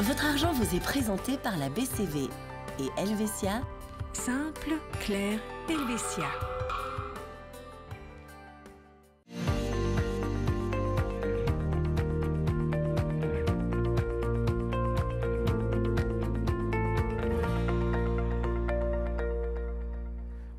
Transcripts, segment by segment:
Votre argent vous est présenté par la BCV et Helvetia. Simple, clair, Helvetia.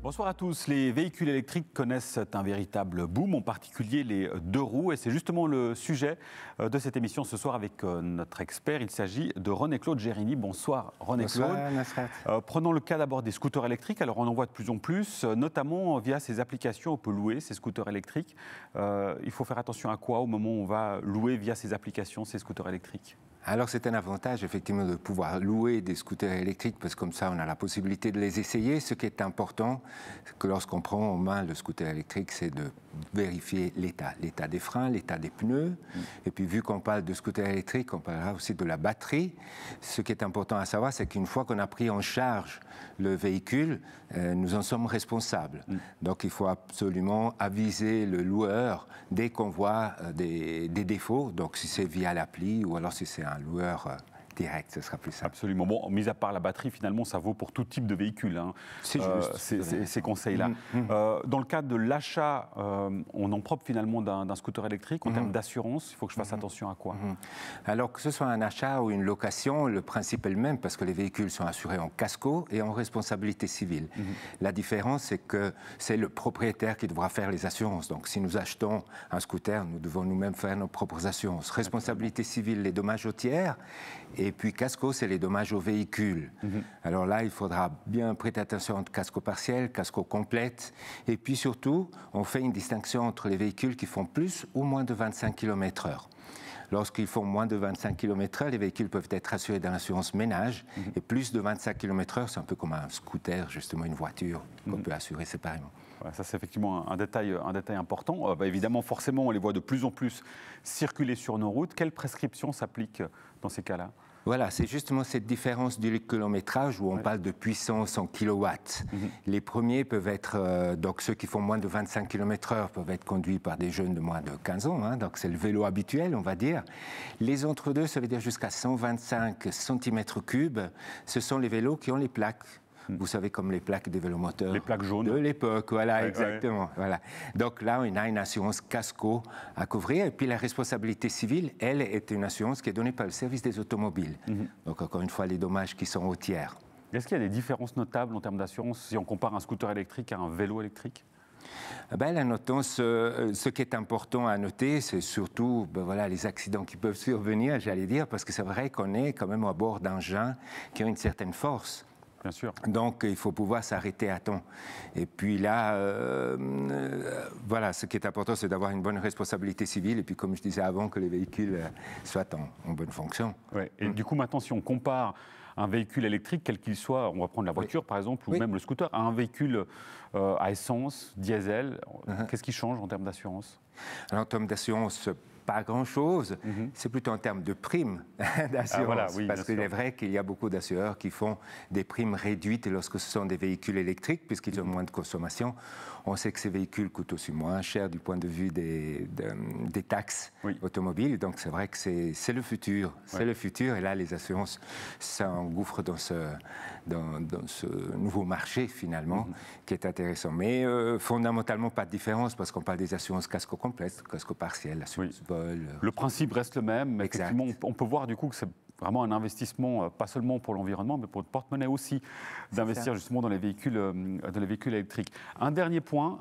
Bonsoir à tous. Les véhicules électriques connaissent un véritable boom, en particulier les deux roues. Et c'est justement le sujet de cette émission ce soir avec notre expert. Il s'agit de René-Claude Gérini. Bonsoir René-Claude. Bonsoir Nasrat. Prenons le cas d'abord des scooters électriques. Alors on en voit de plus en plus, notamment via ces applications. On peut louer ces scooters électriques. Il faut faire attention à quoi au moment où on va louer via ces applications ces scooters électriques ? Alors c'est un avantage effectivement de pouvoir louer des scooters électriques parce que comme ça on a la possibilité de les essayer. Ce qui est important, c'est que lorsqu'on prend en main le scooter électrique, c'est de vérifier l'état des freins, l'état des pneus. Et puis vu qu'on parle de scooter électrique, on parlera aussi de la batterie. Ce qui est important à savoir, c'est qu'une fois qu'on a pris en charge le véhicule, nous en sommes responsables. Donc il faut absolument aviser le loueur dès qu'on voit des défauts. Donc si c'est via l'appli ou alors si c'est un loueur direct, ce sera plus simple. Absolument. Bon, mis à part la batterie, finalement, ça vaut pour tout type de véhicule. Hein. C'est juste. Ces conseils-là. Dans le cadre de l'achat, on en propre finalement d'un scooter électrique, en termes d'assurance, il faut que je fasse attention à quoi ? Alors que ce soit un achat ou une location, le principe est le même parce que les véhicules sont assurés en casco et en responsabilité civile. La différence, c'est que c'est le propriétaire qui devra faire les assurances. Donc si nous achetons un scooter, nous devons nous-mêmes faire nos propres assurances. Responsabilité civile, les dommages aux tiers. Et puis casco, c'est les dommages au véhicule. Alors là, il faudra bien prêter attention entre casco partiel, casco complète. Et puis surtout, on fait une distinction entre les véhicules qui font plus ou moins de 25 km/h. Lorsqu'ils font moins de 25 km/h, les véhicules peuvent être assurés dans l'assurance ménage. Et plus de 25 km/h, c'est un peu comme un scooter, justement une voiture qu'on peut assurer séparément. Ouais, ça, c'est effectivement un détail important. Évidemment, forcément, on les voit de plus en plus circuler sur nos routes. Quelles prescriptions s'appliquent dans ces cas-là ? Voilà, c'est justement cette différence du kilométrage où on parle de puissance en kilowatts. Les premiers peuvent être, donc ceux qui font moins de 25 km/h peuvent être conduits par des jeunes de moins de 15 ans, hein, donc c'est le vélo habituel, on va dire. Les entre-deux, ça veut dire jusqu'à 125 cm3, ce sont les vélos qui ont les plaques. Vous savez, comme les plaques des vélomoteurs. Les plaques jaunes. De l'époque, voilà, exactement. Voilà. Donc là, on a une assurance casco à couvrir. Et puis la responsabilité civile, elle, est une assurance qui est donnée par le service des automobiles. Donc encore une fois, les dommages qui sont au tiers. Est-ce qu'il y a des différences notables en termes d'assurance si on compare un scooter électrique à un vélo électrique ? Là, notons ce qui est important à noter, c'est surtout les accidents qui peuvent survenir, j'allais dire, parce que c'est vrai qu'on est quand même à bord d'engins qui ont une certaine force. Bien sûr. Donc, il faut pouvoir s'arrêter à temps. Et puis là, ce qui est important, c'est d'avoir une bonne responsabilité civile. Et puis, comme je disais avant, que les véhicules soient en bonne fonction. Ouais. Et du coup, maintenant, si on compare un véhicule électrique, quel qu'il soit, on va prendre la voiture, par exemple, ou même le scooter, à un véhicule à essence, diesel, qu'est-ce qui change en termes d'assurance ? Alors, en termes d'assurance, pas grand-chose, c'est plutôt en termes de primes d'assurance, parce qu'il est vrai qu'il y a beaucoup d'assureurs qui font des primes réduites lorsque ce sont des véhicules électriques, puisqu'ils ont moins de consommation. On sait que ces véhicules coûtent aussi moins cher du point de vue des taxes automobiles, donc c'est vrai que c'est le futur, c'est le futur, et là les assurances s'engouffrent dans ce nouveau marché finalement, qui est intéressant. Mais fondamentalement pas de différence, parce qu'on parle des assurances casco complètes, casco partiel, assurance vol. Le principe reste le même, mais effectivement, on peut voir du coup que c'est vraiment un investissement, pas seulement pour l'environnement, mais pour le porte-monnaie aussi, d'investir justement dans les véhicules électriques. Un dernier point,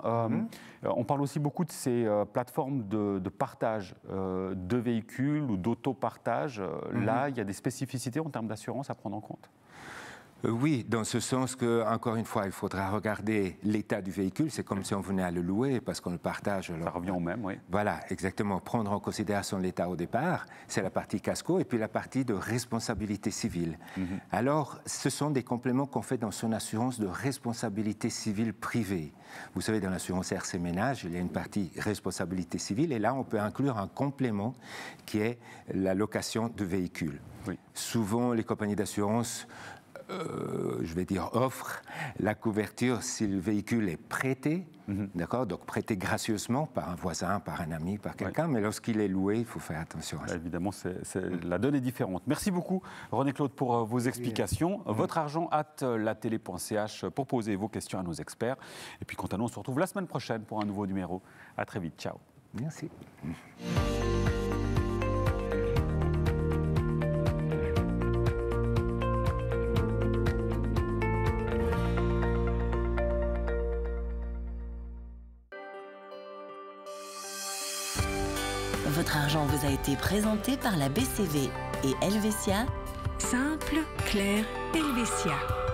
on parle aussi beaucoup de ces plateformes de partage de véhicules ou d'autopartage. Là, il y a des spécificités en termes d'assurance à prendre en compte ? Oui, dans ce sens que, encore une fois, il faudra regarder l'état du véhicule. C'est comme si on venait à le louer, parce qu'on le partage. Alors, ça revient au même, oui. Voilà, exactement. Prendre en considération l'état au départ, c'est la partie casco, et puis la partie de responsabilité civile. Alors, ce sont des compléments qu'on fait dans son assurance de responsabilité civile privée. Vous savez, dans l'assurance RC Ménage, il y a une partie responsabilité civile, et là, on peut inclure un complément qui est la location de véhicules. Souvent, les compagnies d'assurance je vais dire, offre la couverture si le véhicule est prêté, d'accord, donc prêté gracieusement par un voisin, par un ami, par quelqu'un, mais lorsqu'il est loué, il faut faire attention à ça. Évidemment, la donne est différente. Merci beaucoup, René-Claude, pour vos explications. Votre argent @latélé.ch pour poser vos questions à nos experts. Et puis, quant à nous, on se retrouve la semaine prochaine pour un nouveau numéro. À très vite. Ciao. Merci. Votre argent vous a été présenté par la BCV et Helvetia. Simple, clair, Helvetia.